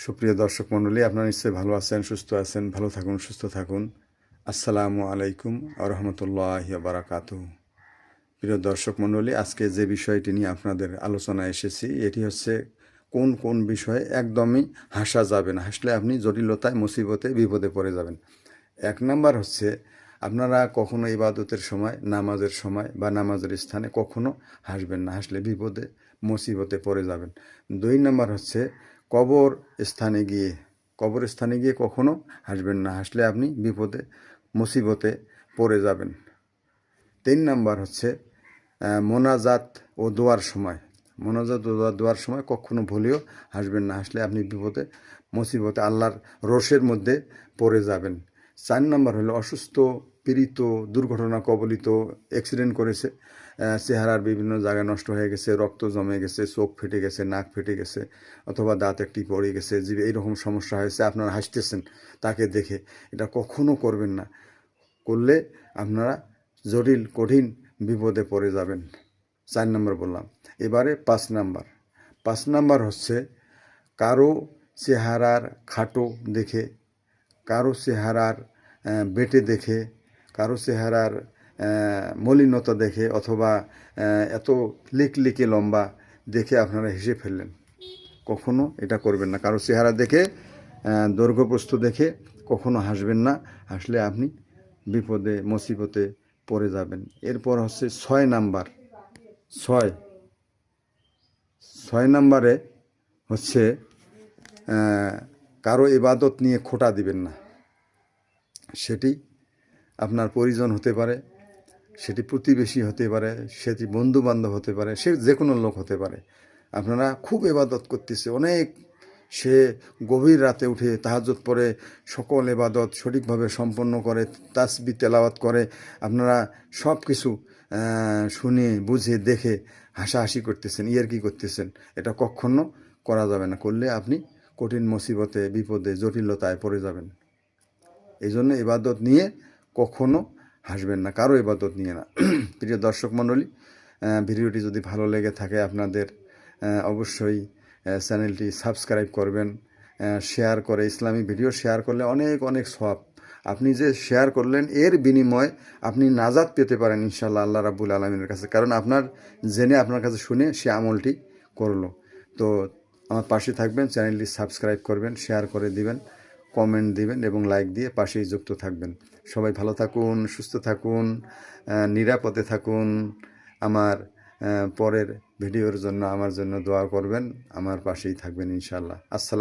সুপ্রিয় দর্শক মণ্ডলী, আপনারা নিশ্চয়ই ভালো আছেন, সুস্থ আছেন। ভালো থাকুন, সুস্থ থাকুন। আসসালামু আলাইকুম ওয়া রাহমাতুল্লাহি ওয়া বারাকাতুহু। প্রিয় দর্শক মণ্ডলী, আজকে যে বিষয়টি নিয়ে আপনাদের আলোচনায় এসেছি এটি হচ্ছে কোন কোন বিষয়ে একদমই হাসা যাবে না, হাসলে আপনি জটিলতায়, মুসিবতে, বিপদে পড়ে যাবেন। এক নাম্বার হচ্ছে, আপনারা কখনো ইবাদতের সময়, নামাজের সময় বা নামাজের স্থানে কখনো হাসবেন না, হাসলে বিপদে, মুসিবতে পড়ে যাবেন। 2 নাম্বার হচ্ছে, কবর স্থানে গিয়ে কখনো হাসবেন না, হাসলে আপনি বিপদে, মুসিবতে পড়ে যাবেন। 3 নাম্বার হচ্ছে, মোনাজাত ও দোয়ার সময় কখনো ভুলেও হাসবেন না, হাসলে আপনি বিপদে, মুসিবতে, আল্লাহর রোষের মধ্যে পড়ে যাবেন। 4 নাম্বার হলো, অসুস্থ, পীড়িত, দুর্ঘটনা কবলিত, অ্যাক্সিডেন্ট করেছে, চেহারার বিভিন্ন জায়গায় নষ্ট হয়ে গেছে, রক্ত জমে গেছে, চোখ ফেটে গেছে, নাক ফেটে গেছে, অথবা দাঁত একটি পড়ে গেছে, জিভে এইরকম সমস্যা হয়েছে, আপনারা হাসতেছেন তাকে দেখে। এটা কখনো করবেন না, করলে আপনারা জটিল, কঠিন বিপদে পড়ে যাবেন। 4 নম্বর বললাম। এবারে 5 নাম্বার হচ্ছে, কারো চেহারার খাটো দেখে, কারো চেহারার বেটে দেখে, কারো চেহারার মলিনতা দেখে, অথবা এত লিকলিকে লম্বা দেখে আপনারা হেসে ফেললেন। কখনো এটা করবেন না। কারো চেহারা দেখে, দৈর্ঘ্যপ্রস্থ দেখে কখনো হাসবেন না, হাসলে আপনি বিপদে, মুসিবতে পড়ে যাবেন। এরপর হচ্ছে 6 নাম্বার। 6 নাম্বারে হচ্ছে, কারো ইবাদত নিয়ে খোঁটা দিবেন না। সেটি আপনার পরিজন হতে পারে, সেটি প্রতিবেশী হতে পারে, সেটি বন্ধুবান্ধব হতে পারে, সে যে কোনো লোক হতে পারে। আপনারা খুব ইবাদত করতেছে, অনেক, সে গভীর রাতে উঠে তাহাজ্জুদ পড়ে, সকল ইবাদত সঠিকভাবে সম্পন্ন করে, তাসবিহ তেলাওয়াত করে, আপনারা সব কিছু শুনে, বুঝে, দেখে হাসাহাসি করতেছেন, ইয়ার্কি করতেছেন। এটা কখনো করা যাবে না, করলে আপনি কঠিন মুসিবতে, বিপদে, জটিলতায় পড়ে যাবেন। এই জন্য ইবাদত নিয়ে কখনো হাসবেন না, কারো ইবাদত নিয়ে না। প্রিয় দর্শক মণ্ডলী, ভিডিওটি যদি ভালো লেগে থাকে আপনাদের, অবশ্যই চ্যানেলটি সাবস্ক্রাইব করবেন। শেয়ার করে, ইসলামিক ভিডিও শেয়ার করলে অনেক অনেক সওয়াব। আপনি যে শেয়ার করলেন, এর বিনিময়ে আপনি নাজাত পেতে পারেন ইনশাআল্লাহ আল্লাহ রাব্বুল আলামিনের কাছে, কারণ আপনার জেনে, আপনার কাছে শুনে সে আমলটি করলো। তো আমার পাশে থাকবেন, চ্যানেলটি সাবস্ক্রাইব করবেন, শেয়ার করে দিবেন, কমেন্ট দিবেন এবং লাইক দিয়ে পাশেই যুক্ত থাকবেন। সবাই ভালো থাকুন, সুস্থ থাকুন, নিরাপদে থাকুন। আমার পরের ভিডিওর জন্য, আমার জন্য দোয়া করবেন, আমার পাশেই থাকবেন ইনশাআল্লাহ। আসসালাম।